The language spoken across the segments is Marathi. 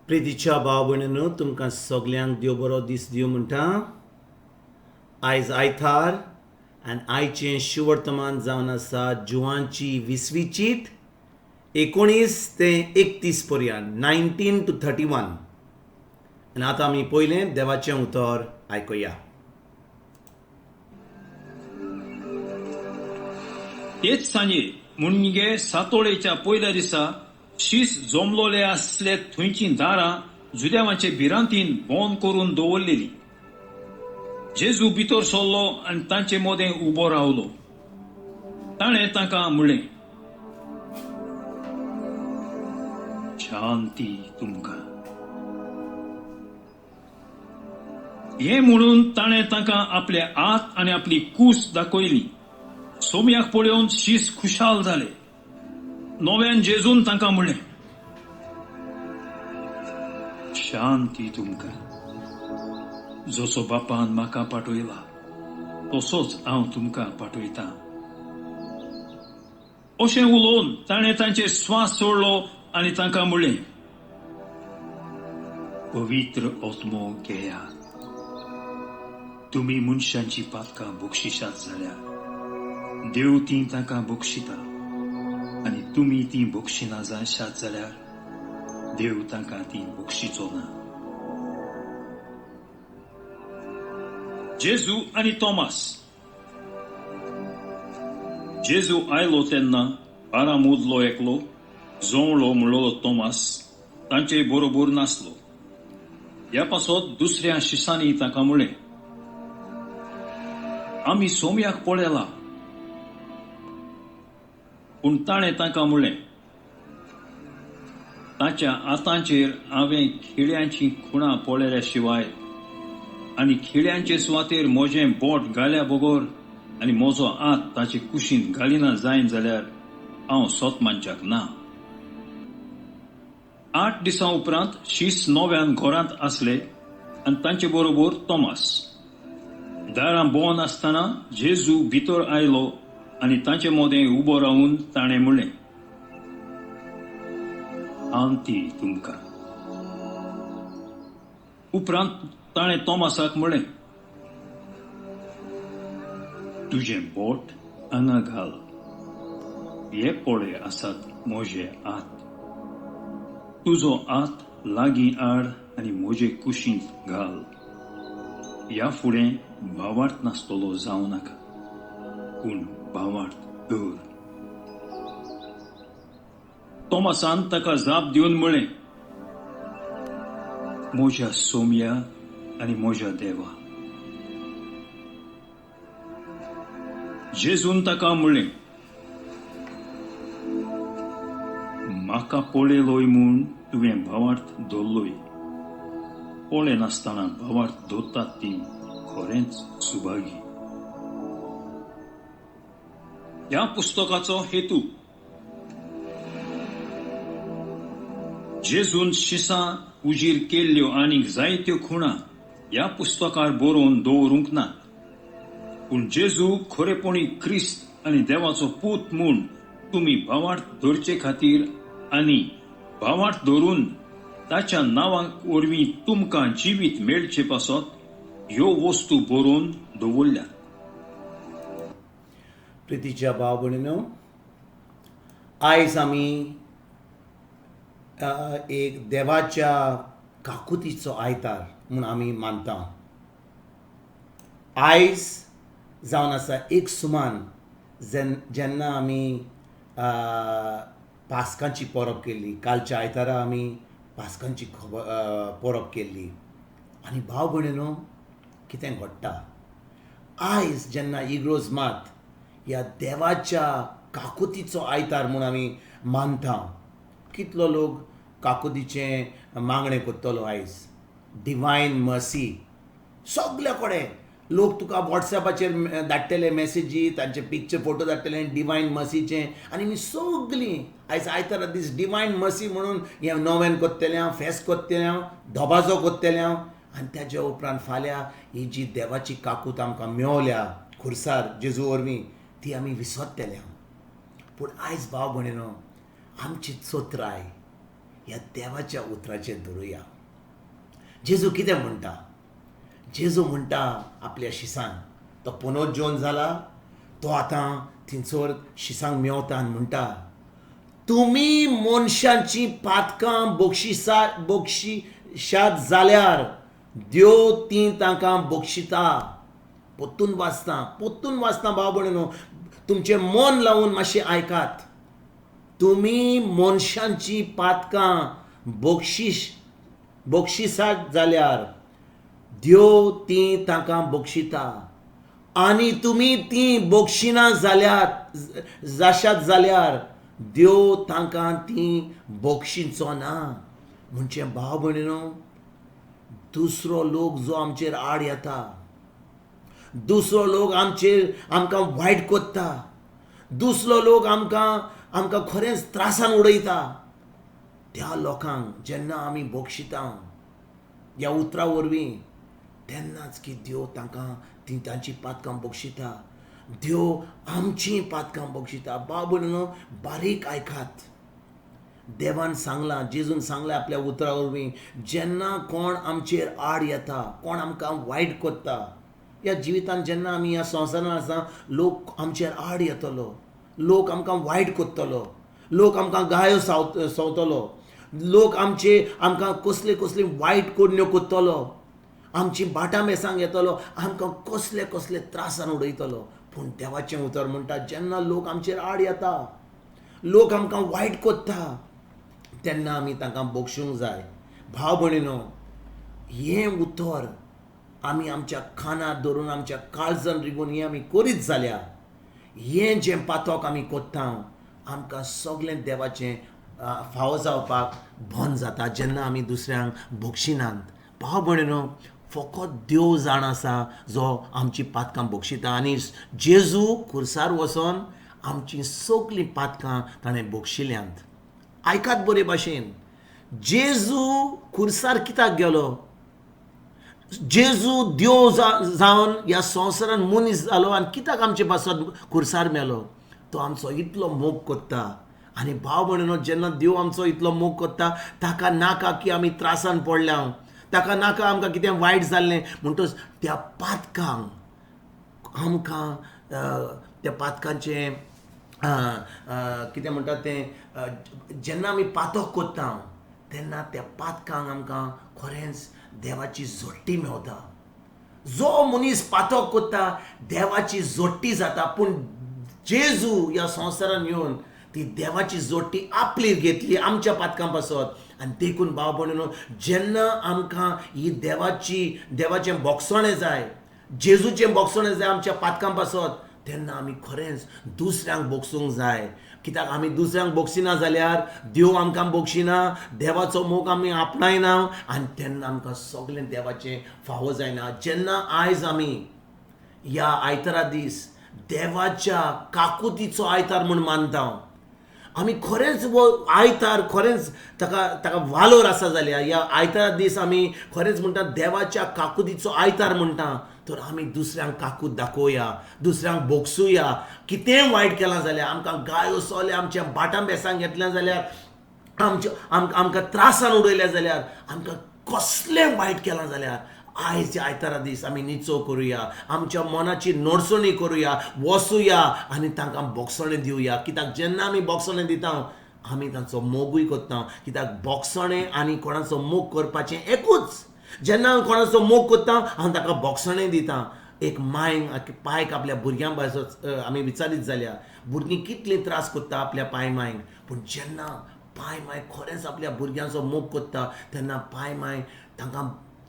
प्रितीच्या भाव भयणींनो, तुमकां सगल्यांक देव बरो दीस दिवं म्हणटा. आयज आयतार आनी आयचें शुवर्तमान जावन आसा जुवांची 20वी चीट 19 ते 31 पर्यंत 19 to 31. आनी आतां आमी पयलें देवाचें उतर आयकुया. तेच सांजे मुणगे सातोळेच्या पयल्या दिसा शीस जमलोले आसले थंयची दारां जुदेवांचे भिरांतीन बंद करून दवरलेली. जेजू भितर सरलो आनी तांचे मोदें उबो रावलो. ताणें तांकां म्हणलें, शांती तुमकां. हें म्हणून ताणें तांकां आपले हात आनी आपली कूस दाखयली. सोमयाक पळोवन शीस खुशाल जाले. नव्यान जेजून तांकां म्हणलें, शांती तुमकां. जसो बापान म्हाका पाठयला तसोच हांव तुमकां पाठयतां. अशें उलोवन ताणें तांचे स्वास सोडलो आनी तांकां म्हणलें, पवित्र आत्मो घेयात. तुमी मनशांची पातकां बक्षिशात जाल्यार देव ती तांकां बक्षिता, आनी तुमी ती बक्षिना जाशात जाल्यार देव तांकां ती बक्षिचो ना. जेजू आनी तोमास. जेजू आयलो तेन्ना 12 मदलो एकलो जवळो म्हणलो तोमास तांचे बरोबर नासलो. ह्या पासत दुसऱ्या शिसांनी तांकां म्हणलें, आमी सोमयाक पळयला. पूण ताणें तांकां म्हणलें, ताच्या हातांचेर हांवें खिळ्यांची खुणां पळयल्या शिवाय आनी खिळ्यांचे सुवातेर म्हजें बोट घाल्या बगर आनी म्हजो हात ताचे कुशीन घालिना जायन जाल्यार हांव सोतमानच्याक ना. 8 दिसां उपरांत शीस नव्यान घरांत आसले आनी तांचे बरोबर तोमास. दारां बंद आसतना जेजू भितर आयलो आनी तांचे मोदें उबो रावन ताणें म्हणलें, शांती तुमकां. उपरांत ताणें तोमासाक म्हणलें, तुजें बोट हांगा घाल. हे पळय आसात म्हजे हात. तुजो हात लागीं हाड आनी म्हजे कुशींत घाल. ह्या फुडें भावार्थ नासतलो जावं नाका, पूण भावार्थ दवर. तोमासान ताका जाप दिवन म्हणलें, म्हज्या सोमया आनी म्हज्या देवा. जेजून ताका म्हणलें, म्हाका पळयलोय म्हूण तुवें भावार्थ दवरलोय. पळय नासतना भावार्थ दवरतात ती खरेंच सुभागी. ह्या पुस्तकाचो हेतू. जेजून शिसां उजीर केल्ल्यो आनीक जायत्यो खुणां ह्या पुस्तकार बरोवन दवरूंक नात. पूण जेजू खरेपणी क्रिस्त आनी देवाचो पूत म्हूण तुमी भावार्थ धरचे खातीर आनी भावार्थ धरून ताच्या नांवा वरवीं तुमकां जिवीत मेळचे पासत ह्यो वस्तू बरोवन दवरल्यात. प्रितीच्या भाव भयणींनो, आयज आमी एक देवाच्या काकुतीचो आयतार म्हूण आमी मानता. आयज जावन आसा एक सुमान जेन्ना आमी पास्कांची परब केल्ली. कालच्या आयतारा आमी पास्कांची परब केल्ली. आनी भाव भयणींनो, कितें घडटा आयज जेन्ना इग्रोज मात ह्या देवाच्या काकुतीचो आयतार म्हूण आमी मानता. कितलो लोक काकुतीचें मागणें करतलो आयज. Divine mercy. सगळे कडेन लोक तुका वॉट्सॅपाचेर धाडटले मॅसेजी, तांचे पिक्चर फोटो धाडटले डिवायन मर्सीचे. आनी मी सगळीं आयज आयतारा दीस डिवायन मर्सी म्हणून हें नोवेन करतलें हांव, फेस्त करतलें हांव, धोबाजो करतलें हांव. आनी ताज्या उपरांत फाल्यां ही जी देवाची काकूत आमकां मेवल्या खुर्सार जेजू वरवीं ती आमी विसरतले हांव. पूण आयज भाव भयणींनो, आमची चोत्राय ह्या देवाच्या उतराचेर धरुया. जेजू कितें म्हणटा? जेजू म्हणटा आपल्या शिसान, तो पुनरुज्जीवन जाला, तो आतां थिंचोर शिसांक मेवता आनी म्हणटा, तुमी मनशांची पातकां बक्षिशात जाल्यार देव ती तांकां बक्षिता. पोत्तून वाचता भाव भयणीनो, तुमचें मन लावून मातशें आयकात. तुमी मनशांची पातकां बक्षिसात जाल्यार देव ती तांकां बक्षिता. आनी तुमी ती बक्षिना जाशात जाल्यार देव तांकां ती बक्षिचो ना. म्हणजे भाव भयणीनो, दुसरो लोक जो आमचेर आड येता, दुसरो लोक आमकां वायट कोत्ता, दुसरो लोक आमकां खरेंच त्रासान उडयता, त्या लोकांक जेन्ना आमी बक्षिता ह्या उतरा वरवीं, तेन्नाच की देव तांची पातकां बक्षिता. देव आमची पातकां बक्षिता. भाव भयणीनो, बारीक आयकात. देवान सांगलां, जेजून सांगलें आपल्या उतरा वरवीं, जेन्ना कोण आमचेर आड येता, कोण आमकां वायट कोत्ता, ह्या जिवितांत जेन्ना आमी ह्या संवसारांत आसा, लोक आमचेर आड येतलो, लोक आमकां वायट कोत्तलो, लोक आमकां गायो सवतलो, लोक आमकां कसली वायट कोडण्यो कोत्तलो, आमची बाटां मेसांक येतलो, आमकां कसले त्रासान उडयतलो. पूण देवाचें उतर म्हणटा, जेन्ना लोक आमचेर आड येता, लोक आमकां वायट कोत्ता, तेन्ना आमी तांकां बक्षूंक जाय. भाव भयणीनो, हें उतर आमी आमच्या कानार धरून, आमच्या काळजान रिगून हें आमी करीत जाल्यार, हें जें पातक आमी कोत्ता, आमकां सगळें देवाचें फावो जावपाक बंद जाता जेन्ना आमी दुसऱ्यांक बक्षिनात. भाव भयणीनो, फकत देव जाण आसा जो आमची पातकां बक्षिता. आनी जेजू खुर्सार वचोन आमची सगळीं पातकां ताणें बक्षिल्यांत. आयकात बरे भाशेन, जेजू खुर्सार कित्याक गेलो? जेजू देव जावन ह्या संवसारान मनीस जालो आनी कित्याक आमचे पासत खुर्सार मेलो? तो आमचो इतलो मोग कोत्ता. आनी भाव भयणीनो, जेन्ना देव आमचो इतलो मोग कोत्ता, ताका नाका की आमी त्रासान पडल्या, ताका नाका आमकां कितें वायट जाल्लें. म्हणटच त्या पातकांक आमकां त्या पातकांचें कितें म्हणटात तें, जेन्ना आमी पातक कोत्ता, तेन्ना त्या पातकांक आमकां खरेंच देवाची जोडटी मेवता. जो मनीस पातक कोत्ता, देवाची जोडटी जाता. पूण जेजू ह्या संवसारान येवन ती देवाची जोडटी आपलीर घेतली आमच्या पातकां पासत. आनी देखून भाव भयणीनो, जेन्ना आमकां ही देवाचें बोगसणें जाय, जेजूचें बोगसणें जाय आमच्या पातकां पासत, तेन्ना आमी खरेंच दुसऱ्यांक बोगसूंक जाय. कित्याक आमी दुसऱ्यांक बोगसिना जाल्यार देव आमकां बोगशिना, देवाचो मोग आमी आपणायना, आनी तेन्ना आमकां सगळें देवाचें फावो जायना. जेन्ना आयज आमी ह्या आयतारा दीस देवाच्या काकुतीचो आयतार म्हूण मानता, आमी खरेंच आयतार खरेंच ताका वालोर आसा जाल्यार ह्या आयतारा दीस आमी खरेंच म्हणटा देवाच्या काकुतीचो आयतार म्हणटा, तर आमी दुसऱ्यांक काकूत दाखोवया, दुसऱ्यांक बोगसूया. कितेंय वायट केलां जाल्यार, आमकां गायो सवले आमच्या बाटां बेसांक घेतल्या जाल्यार, आमकां त्रासान उडयल्या जाल्यार, आमकां कसलें वायट केलां जाल्यार, आयज आयतारा दीस आमी निचो करुया, आमच्या मनाची नडसणी करुया, वसूया आनी तांकां बोगसणें दिवया. कित्याक जेन्ना आमी बोगसणें दिता, आमी तांचो मोगूय कोत्ता. कित्याक बोगसणें आनी कोणाचो मोग करपाचें एकूच. जेन्ना हांव कोणाचो मोग कोत्ता, हांव ताका बोगसणें दितां. एक मांयक पायक आपल्या भुरग्यां भायर आमी विचारीत जाल्यार, भुरगीं कितली त्रास कोत्ता आपल्या पांय मांयक, पूण जेन्ना पांय मांय खरेंच आपल्या भुरग्यांचो मोग कोत्ता, तेन्ना पांय मांय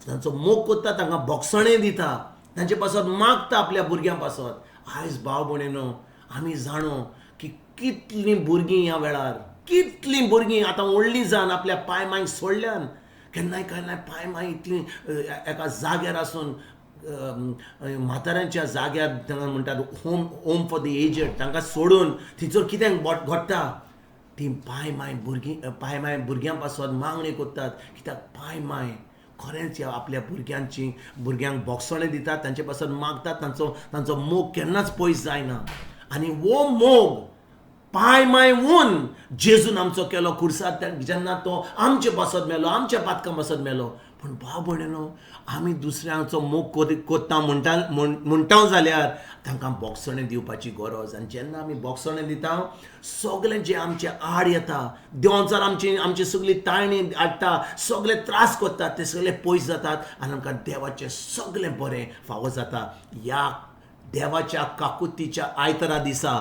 तांचो मोग कोत्ता, तांकां बोगसणें दिता, तांचे पासत मागता आपल्या भुरग्यां पासत. आयज भाव भयणीनो, आमी जाणो की कितलीं भुरगीं ह्या वेळार, कितलीं भुरगीं आतां व्हडलीं जावन आपल्या पांय मांयक सोडल्यान. केन्नाय पांय मांय इतलीं एका जाग्यार आसून, म्हाताऱ्यांच्या जाग्यार तांकां म्हणटात होम फॉर द एजड, तांकां सोडून थंयसर कितें घडटा, ती पांय मांय भुरग्यां पासत मागणी कोत्तात. कित्याक पांय मांय खरेंच ह्या आपल्या भुरग्यांक बोगसणें दितात, तांचे पासत मागतात, तांचो मोग केन्नाच पयस जायना. आनी हो मोग पांय मायवून जेजून आमचो केलो खुर्सार जेन्ना तो आमचे बसत मेलो आमच्या पातकां बसत मेलो. पूण भाव भयणीनो, आमी दुसऱ्यांचो मोग कोत्ता म्हणटा जाल्यार तांकां बोगसणें दिवपाची गरज. आनी जेन्ना आमी बोगसणें दिता, सगळें जें आमचे आड येता, देंवचार आमची सगळी ताळणी हाडटा, सगळे त्रास कोत्ता, ते सगळे पयस जातात आनी आमकां देवाचें सगळें बरें फावो जाता. ह्या देवाच्या काकुतीच्या आयतारा दिसा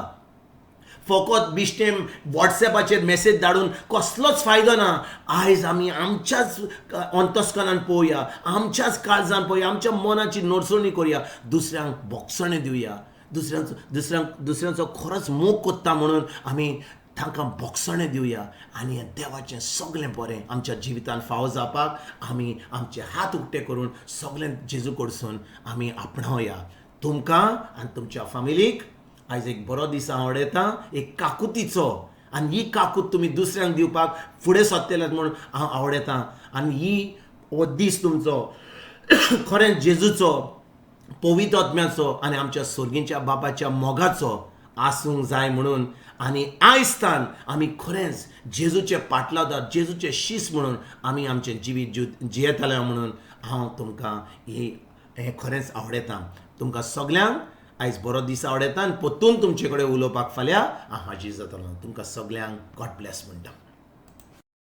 फकत बिश्टें वॉट्सॅपाचेर मेसेज धाडून कसलोच फायदो ना. आयज आमी आमच्याच अंतस्कनान पळोवया, आमच्याच काळजान पळोवया, आमच्या मनाची नडसवणी करुया, दुसऱ्यांक बोगसणें दिवया. दुसऱ्यांचो खरोच मोग कोत्ता म्हणून आमी तांकां बोगसणें दिवया. आनी हें देवाचें सगळें बरें आमच्या जिवितांत फावो जावपाक आमी आमचे हात उक्ते करून सगळें जेजू कडसून आमी आपणावया. तुमकां आनी तुमच्या फॅमिलीक आयज एक बरो दीस हांव आवडयता, एक काकुतीचो. आनी ही काकूत तुमी दुसऱ्यांक दिवपाक फुडें सरतल्यात म्हणून हांव आवडयता. आनी हो दीस तुमचो खरेंच जेजूचो, पवित्र आत्म्याचो आनी आमच्या सोर्गींच्या बापाच्या मोगाचो आसूंक जाय म्हणून. आनी आयजतान आमी खरेंच जेजूचे पाटलादार, जेजूचे शीस म्हणून आमी आमचें जिवीत जियेतले म्हणून हांव तुमकां हें खरेंच आवडयता. तुमकां सगळ्यांक आयज बरो दीस आवडयता आनी परतून तुमचे कडेन उलोवपाक फाल्यां हांव हाजीर जातलो. तुमकां सगळ्यांक गॉड ब्लेस म्हणटा.